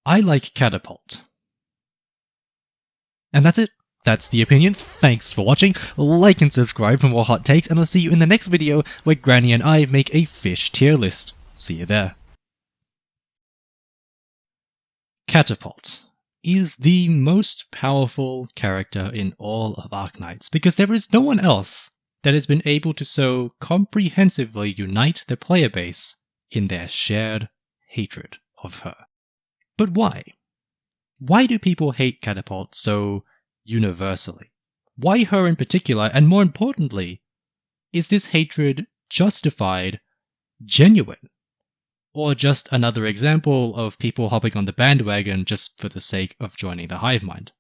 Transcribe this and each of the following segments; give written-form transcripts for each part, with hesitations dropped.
I like Catapult. And that's it. That's the opinion. Thanks for watching. Like and subscribe for more hot takes, and I'll see you in the next video where Granny and I make a fish tier list. See you there. Catapult is the most powerful character in all of Arknights because there is no one else that has been able to so comprehensively unite the player base in their shared hatred of her. But why? Why do people hate Catapult so universally? Why her in particular, and more importantly, is this hatred justified, genuine, or just another example of people hopping on the bandwagon just for the sake of joining the hive mind?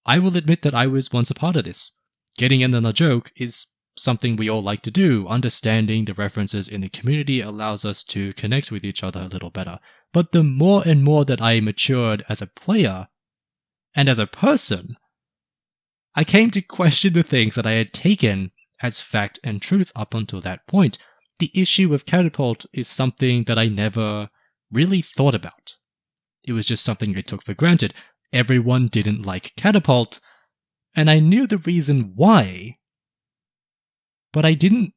I will admit that I was once a part of this. Getting in on a joke is something we all like to do. Understanding the references in the community allows us to connect with each other a little better. But the more and more that I matured as a player and as a person, I came to question the things that I had taken as fact and truth up until that point. The issue of Catapult is something that I never really thought about. It was just something I took for granted. Everyone didn't like Catapult, and I knew the reason why, but I didn't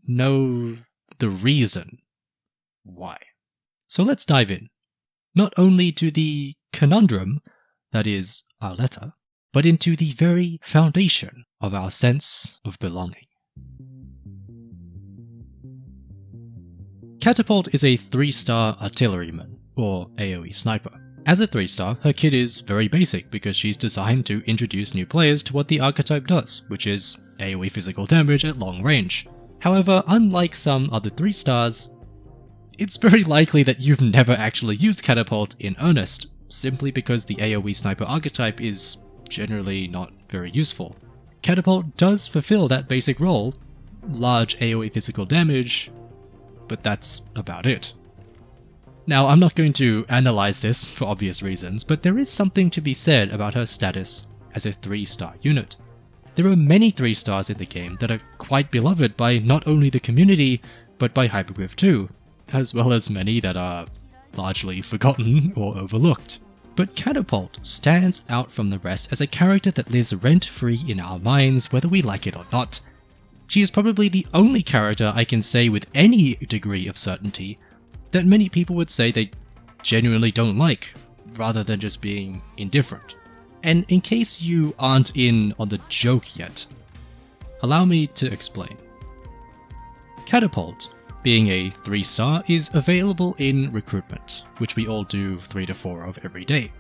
know the reason why. So let's dive in, not only to the conundrum that is our letter, but into the very foundation of our sense of belonging. Catapult is a 3-star artilleryman, or AoE sniper. As a 3-star, her kit is very basic because she's designed to introduce new players to what the archetype does, which is AoE physical damage at long range. However, unlike some other 3-stars, it's very likely that you've never actually used Catapult in earnest, simply because the AoE sniper archetype is generally not very useful. Catapult does fulfill that basic role, large AoE physical damage, but that's about it. Now, I'm not going to analyze this for obvious reasons, but there is something to be said about her status as a 3-star unit. There are many 3-stars in the game that are quite beloved by not only the community, but by Hypergriff too, as well as many that are largely forgotten or overlooked. But Catapult stands out from the rest as a character that lives rent-free in our minds whether we like it or not. She is probably the only character I can say with any degree of certainty that many people would say they genuinely don't like, rather than just being indifferent. And in case you aren't in on the joke yet, allow me to explain. Catapult, being a 3-star, is available in recruitment, which we all do 3 to 4 of every day.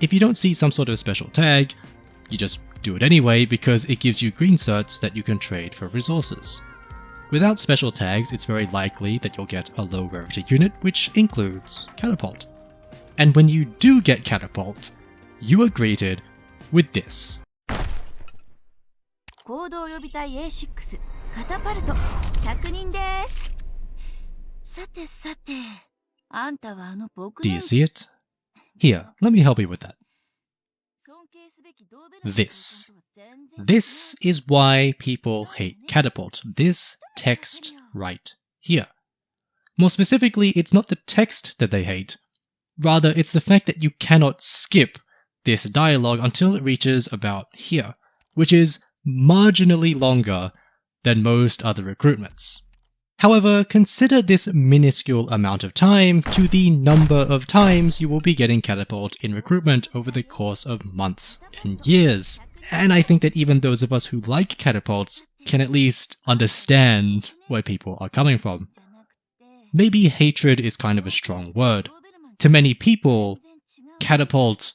If you don't see some sort of special tag, you just do it anyway because it gives you green certs that you can trade for resources. Without special tags, it's very likely that you'll get a low rarity unit, which includes Catapult. And when you do get Catapult, you are greeted with this. Do you see it? Here, let me help you with that. This. This is why people hate Catapult. This text right here. More specifically, it's not the text that they hate. Rather, it's the fact that you cannot skip this dialogue until it reaches about here, which is marginally longer than most other recruitments. However, consider this minuscule amount of time to the number of times you will be getting Catapult in recruitment over the course of months and years. And I think that even those of us who like Catapults can at least understand where people are coming from. Maybe hatred is kind of a strong word. To many people, Catapult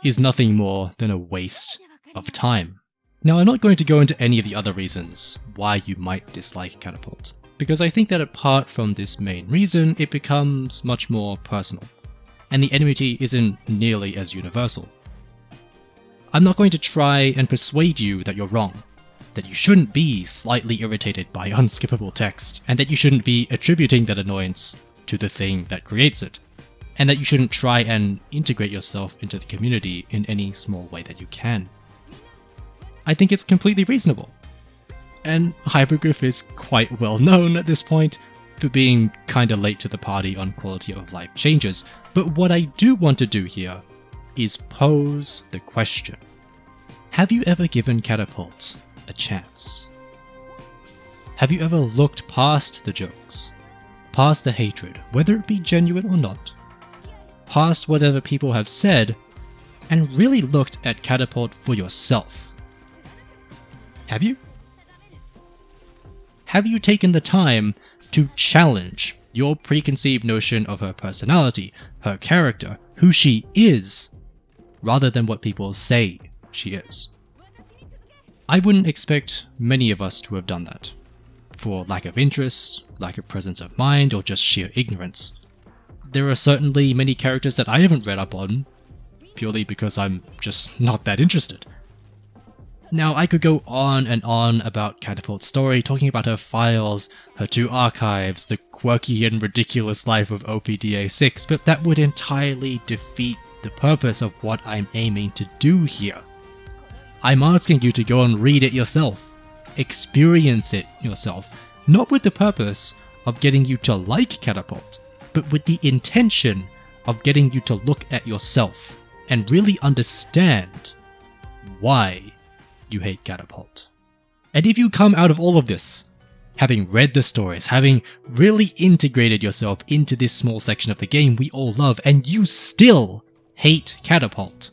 is nothing more than a waste of time. Now, I'm not going to go into any of the other reasons why you might dislike Catapult, because I think that apart from this main reason, it becomes much more personal, and the enmity isn't nearly as universal. I'm not going to try and persuade you that you're wrong, that you shouldn't be slightly irritated by unskippable text, and that you shouldn't be attributing that annoyance to the thing that creates it, and that you shouldn't try and integrate yourself into the community in any small way that you can. I think it's completely reasonable. And Hypergriff is quite well known at this point for being kinda late to the party on quality of life changes, but what I do want to do here is pose the question. Have you ever given Catapult a chance? Have you ever looked past the jokes, past the hatred, whether it be genuine or not, past whatever people have said, and really looked at Catapult for yourself? Have you? Have you taken the time to challenge your preconceived notion of her personality, her character, who she is, rather than what people say she is? I wouldn't expect many of us to have done that, for lack of interest, lack of presence of mind, or just sheer ignorance. There are certainly many characters that I haven't read up on, purely because I'm just not that interested. Now, I could go on and on about Catapult's story, talking about her files, her 2 archives, the quirky and ridiculous life of OPDA-6, but that would entirely defeat the purpose of what I'm aiming to do here. I'm asking you to go and read it yourself, experience it yourself, not with the purpose of getting you to like Catapult, but with the intention of getting you to look at yourself and really understand why you hate Catapult. And if you come out of all of this, having read the stories, having really integrated yourself into this small section of the game we all love, and you still hate Catapult,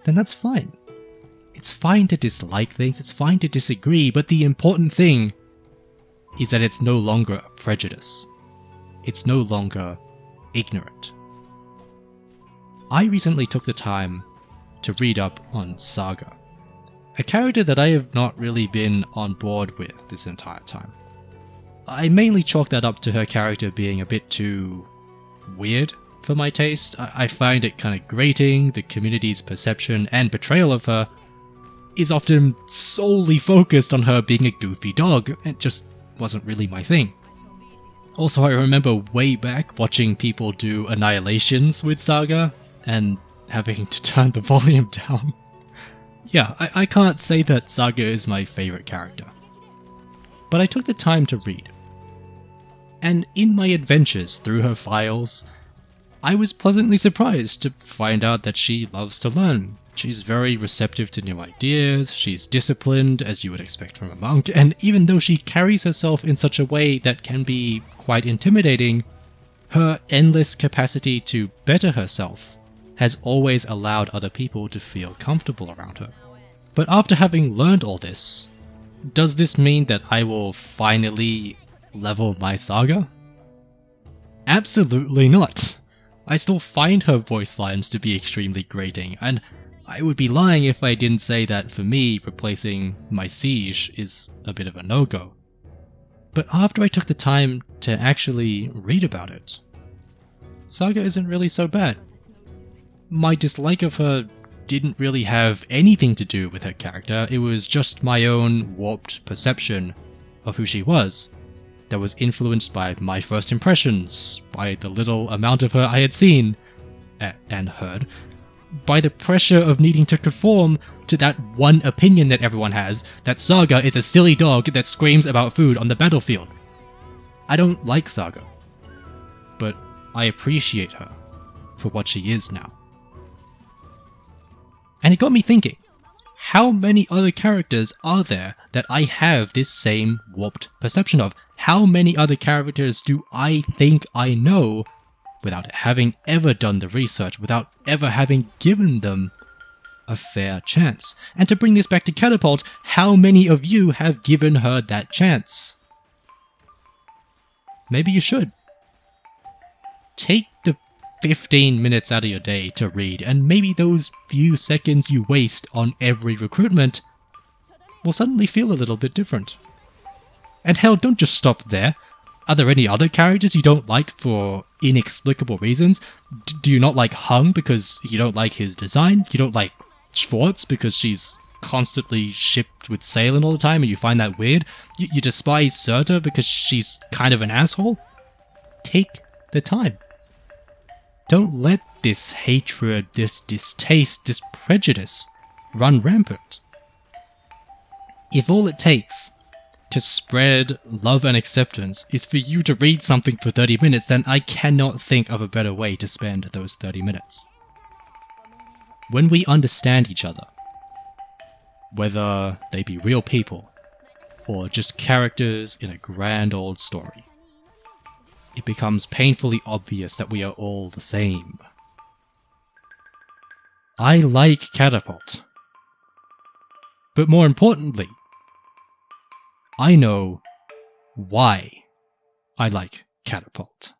then that's fine. It's fine to dislike things, it's fine to disagree, but the important thing is that it's no longer a prejudice. It's no longer ignorant. I recently took the time to read up on Saga, a character that I have not really been on board with this entire time. I mainly chalk that up to her character being a bit too weird for my taste. I find it kind of grating. The community's perception and portrayal of her is often solely focused on her being a goofy dog. It just wasn't really my thing. Also, I remember way back watching people do annihilations with Saga and having to turn the volume down. Yeah, I can't say that Saga is my favourite character. But I took the time to read. And in my adventures through her files, I was pleasantly surprised to find out that she loves to learn. She's very receptive to new ideas, she's disciplined, as you would expect from a monk, and even though she carries herself in such a way that can be quite intimidating, her endless capacity to better herself has always allowed other people to feel comfortable around her. But after having learned all this, does this mean that I will finally level my Saga? Absolutely not! I still find her voice lines to be extremely grating, and I would be lying if I didn't say that for me, replacing my Siege is a bit of a no-go. But after I took the time to actually read about it, Saga isn't really so bad. My dislike of her didn't really have anything to do with her character, it was just my own warped perception of who she was, that was influenced by my first impressions, by the little amount of her I had seen and heard, by the pressure of needing to conform to that one opinion that everyone has, that Saga is a silly dog that screams about food on the battlefield. I don't like Saga, but I appreciate her for what she is now. And it got me thinking, how many other characters are there that I have this same warped perception of? How many other characters do I think I know without having ever done the research, without ever having given them a fair chance? And to bring this back to Catapult, how many of you have given her that chance? Maybe you should. Take the 15 minutes out of your day to read, and maybe those few seconds you waste on every recruitment will suddenly feel a little bit different. And hell, don't just stop there. Are there any other characters you don't like for inexplicable reasons? Do you not like Hung because you don't like his design? You don't like Schwartz because she's constantly shipped with Salen all the time and you find that weird? You despise Serta because she's kind of an asshole? Take the time. Don't let this hatred, this distaste, this prejudice run rampant. If all it takes to spread love and acceptance is for you to read something for 30 minutes, then I cannot think of a better way to spend those 30 minutes. When we understand each other, whether they be real people or just characters in a grand old story, it becomes painfully obvious that we are all the same. I like Catapult. But more importantly, I know why I like Catapult.